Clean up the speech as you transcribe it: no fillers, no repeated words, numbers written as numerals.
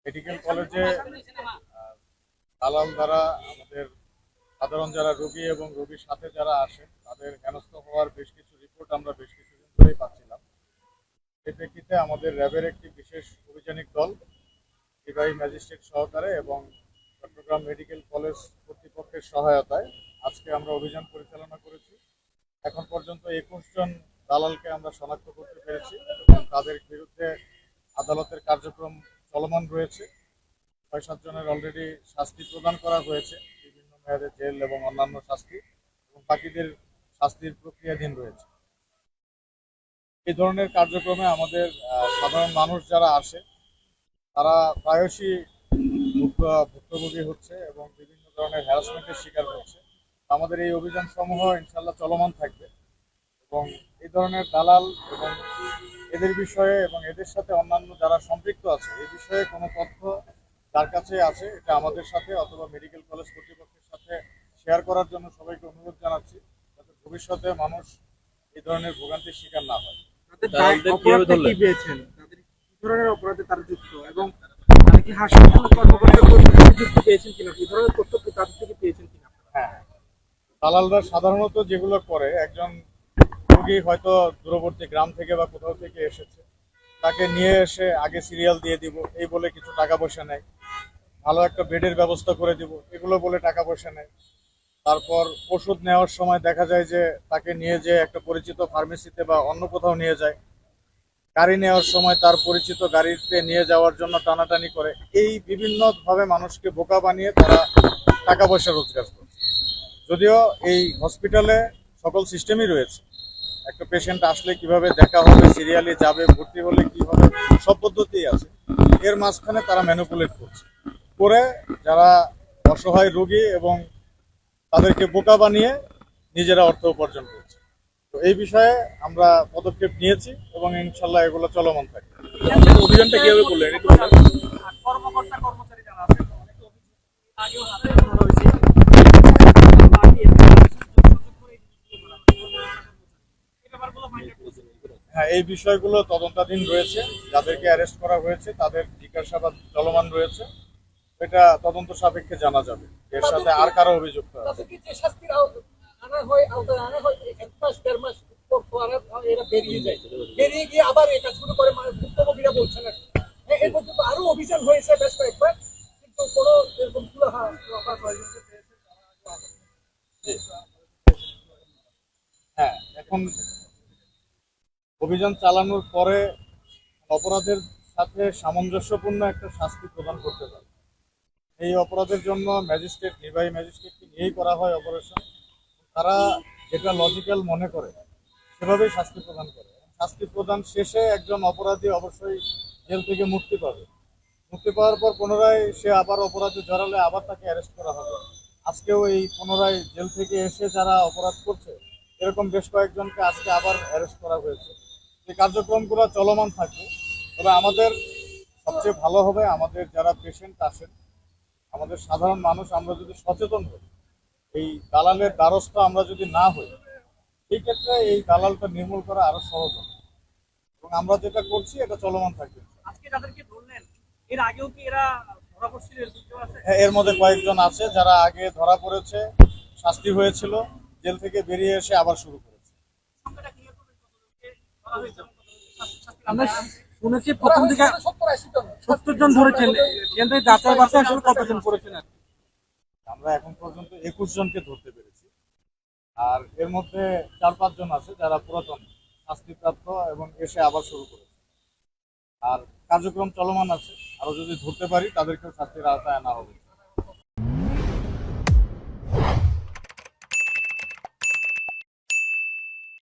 Medical কলেজে দালাল দ্বারা আমাদের সাধারণ যারা রোগী এবং রোগীর সাথে যারা আসে তাদের হেনস্থ হওয়ার বেশ কিছু রিপোর্ট আমরা বেশ কিছুদিন ধরেই পাচ্ছিলাম। এই প্রেক্ষিতে আমাদের র্যাবের একটি বিশেষ অভিযানিক দল নির্বাহী ম্যাজিস্ট্রেট সহকারে এবং চট্টগ্রাম মেডিকেল কলেজ কর্তৃপক্ষের সহায়তায় আজকে আমরা অভিযান পরিচালনা করেছি। এখন পর্যন্ত 21 জন দালালকে আমরা শনাক্ত করতে পেরেছি এবং তাদের বিরুদ্ধে আদালতের কার্যক্রম চলমান রয়েছে। 6-7 জনের অলরেডি শাস্তি প্রদান করা হয়েছে, বিভিন্ন মেয়াদে জেল এবং অন্যান্য শাস্তি, এবং বাকিদের শাস্তির প্রক্রিয়াধীন রয়েছে। এই ধরনের কার্যক্রমে আমাদের সাধারণ মানুষ যারা আসে তারা প্রায়শই ভুক্তভোগী হচ্ছে এবং বিভিন্ন ধরনের হ্যারাসমেন্টের শিকার হচ্ছে। আমাদের এই অভিযান সমূহ ইনশাল্লাহ চলমান থাকবে এবং এই ধরনের দালাল এবং এদের বিষয়ে এবং এদের সাথে অন্যান্য যারা সম্পৃক্ত আছে এই বিষয়ে কোনো তথ্য যার কাছে আছে এটা আমাদের সাথে অথবা মেডিকেল কলেজ কর্তৃপক্ষের সাথে শেয়ার করার জন্য সবাইকে অনুরোধ জানাচ্ছি, যাতে ভবিষ্যতে মানুষ এই ধরনের ভোগান্তির শিকার না হয়। অপরাধে তারা যুক্ত এবং কি হাসপাতাল কর্মকর্তা যুক্ত পেয়েছেন কিনা, এই ধরনের তথ্য তাদের থেকে পেয়েছেন কিনা? হ্যাঁ, দালালরা সাধারণত যেগুলো করে, একজন রোগী হয়তো দূরবর্তী গ্রাম থেকে বা কোথাও থেকে এসেছে, তাকে নিয়ে এসে আগে সিরিয়াল দিয়ে দিব এই বলে কিছু টাকা পয়সা নেয়, ভালো একটা বেডের ব্যবস্থা করে দিব এগুলো বলে টাকা পয়সা নেয়। তারপর ওষুধ নেওয়ার সময় দেখা যায় যে তাকে নিয়ে যে একটা পরিচিত ফার্মেসিতে বা অন্য কোথাও নিয়ে যায়, গাড়ি নেওয়ার সময় তার পরিচিত গাড়িতে নিয়ে যাওয়ার জন্য টানাটানি করে। এই বিভিন্নভাবে মানুষকে বোকা বানিয়ে তারা টাকা পয়সা রোজগার করছে। যদিও এই হসপিটালে সকল সিস্টেমই রয়েছে, একটা পেশেন্ট আসলে কিভাবে দেখা হবে, সিরিয়ালি যাবে, ভর্তি হলে কি হবে, সব পদ্ধতিই আছে। এর মাঝখানে তারা ম্যানিপুলেট করছে, করে যারা অসহায় রোগী এবং তাদেরকে বোকা বানিয়ে নিজেরা অর্থ উপার্জন করছে। তো এই বিষয়ে আমরা পদক্ষেপ নিয়েছি এবং ইনশাল্লাহ এগুলো চলমান থাকে। অভিযানটা কিভাবে করলেন? কর্মকর্তা কর্মচারী যারা আছে আগেও হাতে ধরা হয়েছে। হ্যাঁ, এই বিষয়গুলো তদন্তাধীন রয়েছে। যাদেরকে অ্যারেস্ট করা হয়েছে তাদের জিজ্ঞাসাবাদ চলমান রয়েছে। এটা তদন্ত সাপেক্ষে জানা যাবে এর সাথে আর কারো অভিযুক্ত আছে। আরো অভিযান হয়েছে বেশ কয়েকবার, কিন্তু কোনো এরকম হ্যাঁ, এখন অভিযান চালানোর পরে অপরাধের সাথে সামঞ্জস্যপূর্ণ একটা শাস্তি প্রদান করতে পারে। এই অপরাধের জন্য ম্যাজিস্ট্রেট, নির্বাহী ম্যাজিস্ট্রেটকে নিয়েই করা হয় অপারেশন। তারা যেটা লজিক্যাল মনে করে সেভাবেই শাস্তি প্রদান করে। শাস্তি প্রদান শেষে একজন অপরাধী অবশ্যই জেল থেকে মুক্তি পাবে। মুক্তি পাওয়ার পর পুনরায় সে আবার অপরাধে জড়ালে আবার তাকে অ্যারেস্ট করা হবে। আজকেও এই পুনরায় জেল থেকে এসে যারা অপরাধ করছে এরকম বেশ কয়েকজনকে আজকে আবার অ্যারেস্ট করা হয়েছে। এই কার্যক্রমগুলো চলমান থাকবে। তবে আমাদের সবচেয়ে ভালো হবে আমাদের যারা পেশেন্ট আসেন, আমাদের সাধারণ মানুষ, আমরা যদি সচেতন হই, এই দালালের দ্বারস্থ আমরা যদি না হই, সেই ক্ষেত্রে এই দালালটা নির্মূল করা আরো সহজ হবে এবং আমরা যেটা করছি এটা চলমান থাকবে। আজকে যাদেরকে ধরলেন এর আগেও কি এরা ধরা পড়ছিল? হ্যাঁ, এর মধ্যে কয়েকজন আছে যারা আগে ধরা পড়েছে, শাস্তি হয়েছিল, জেল থেকে বেরিয়ে এসে আবার শুরু করেছে। আমরা শুনেছি প্রথম দিকে 70 জন ধরেছেন, কিন্তু যাচাই বাছাই আসলে কতজন করেছেন? আমরা এখন পর্যন্ত 21 জনকে ধরতে পেরেছি, আর এর মধ্যে 4-5 জন আছে যারা পুরাতন শাস্তিপ্রাপ্ত এবং এসে আবার শুরু করেছে। আর কার্যক্রম চলমান আছে, আরো যদি ধরতে পারি তাদেরকেও শাস্তির আওতায় আনা হবে।